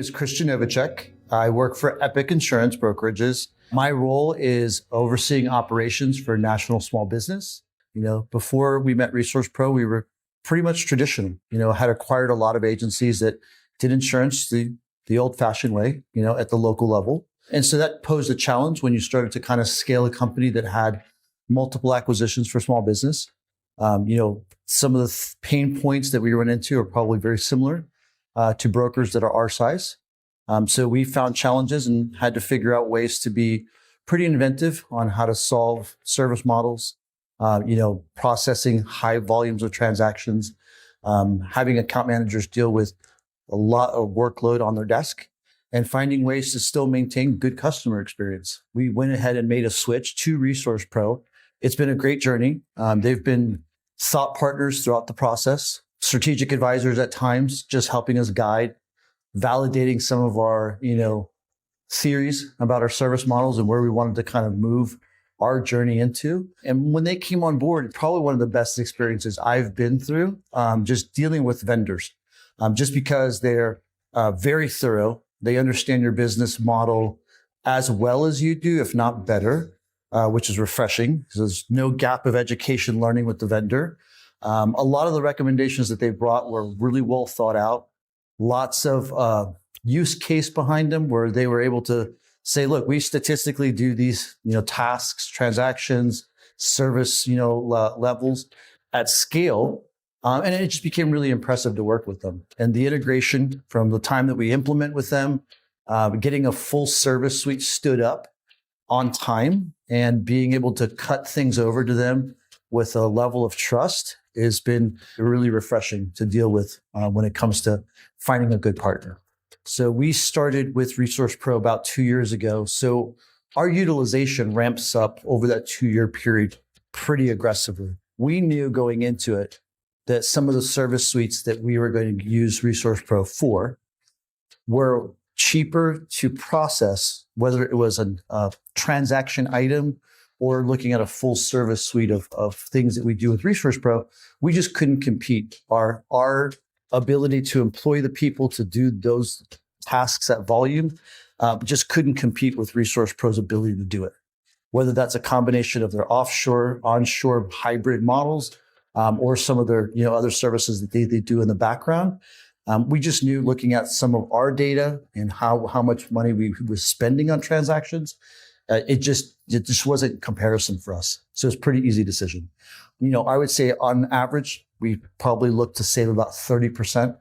is Christian Novacek. I work for EPIC Insurance Brokerages. My role is overseeing operations for national small business. Before we met Resource Pro, we were pretty much traditional, had acquired a lot of agencies that did insurance the old-fashioned way, at the local level. And so that posed a challenge when you started to kind of scale a company that had multiple acquisitions for small business. Some of the pain points that we run into are probably very similar to brokers that are our size. So we found challenges and had to figure out ways to be pretty inventive on how to solve service models, processing high volumes of transactions, having account managers deal with a lot of workload on their desk, and finding ways to still maintain good customer experience. We went ahead and made a switch to Resource Pro. It's been a great journey. They've been thought partners throughout the process, strategic advisors at times, just helping us guide, validating some of our, theories about our service models and where we wanted to kind of move our journey into. And when they came on board, probably one of the best experiences I've been through, just dealing with vendors, just because they're very thorough. They understand your business model as well as you do, if not better, which is refreshing because there's no gap of education learning with the vendor. A lot of the recommendations that they brought were really well thought out. Lots of use case behind them where they were able to say, look, we statistically do these, tasks, transactions, service, levels at scale. And it just became really impressive to work with them. And the integration from the time that we implement with them, getting a full service suite stood up on time and being able to cut things over to them with a level of trust has been really refreshing to deal with when it comes to finding a good partner. So we started with Resource Pro about 2 years ago. So our utilization ramps up over that 2-year period pretty aggressively. We knew going into it that some of the service suites that we were going to use Resource Pro for were cheaper to process, whether it was a transaction item or looking at a full service suite of things that we do with Resource Pro. We just couldn't compete. Our ability to employ the people to do those tasks at volume just couldn't compete with Resource Pro's ability to do it. Whether that's a combination of their offshore, onshore hybrid models, or some of their other services that they do in the background. We just knew, looking at some of our data and how much money we were spending on transactions, it just wasn't comparison for us. So it's a pretty easy decision. I would say on average, we probably look to save about 30%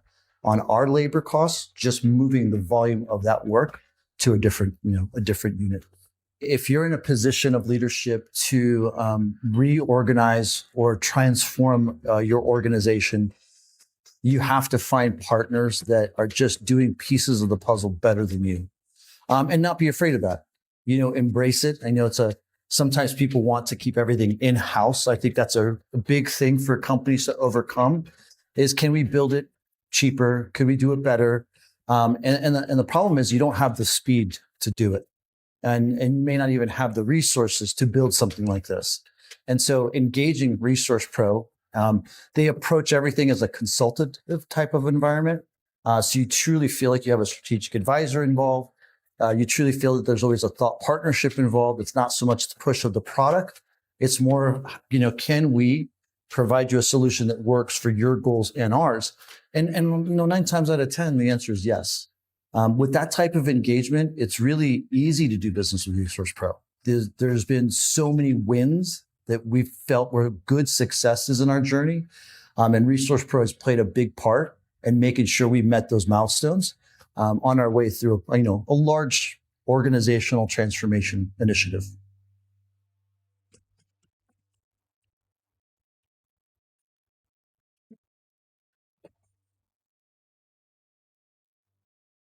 on our labor costs, just moving the volume of that work to a different unit. If you're in a position of leadership to reorganize or transform your organization, you have to find partners that are just doing pieces of the puzzle better than you, and not be afraid of that. Embrace it. I know sometimes people want to keep everything in-house. I think that's a big thing for companies to overcome is, can we build it cheaper? Can we do it better? And the problem is you don't have the speed to do it. And you may not even have the resources to build something like this. And so engaging Resource Pro, they approach everything as a consultative type of environment. So you truly feel like you have a strategic advisor involved. You truly feel that there's always a thought partnership involved. It's not so much the push of the product. It's more, can we provide you a solution that works for your goals and ours? And 9 times out of 10, the answer is yes. With that type of engagement, it's really easy to do business with Resource Pro. There's been so many wins that we've felt were good successes in our journey. And Resource Pro has played a big part in making sure we met those milestones on our way through, a large organizational transformation initiative.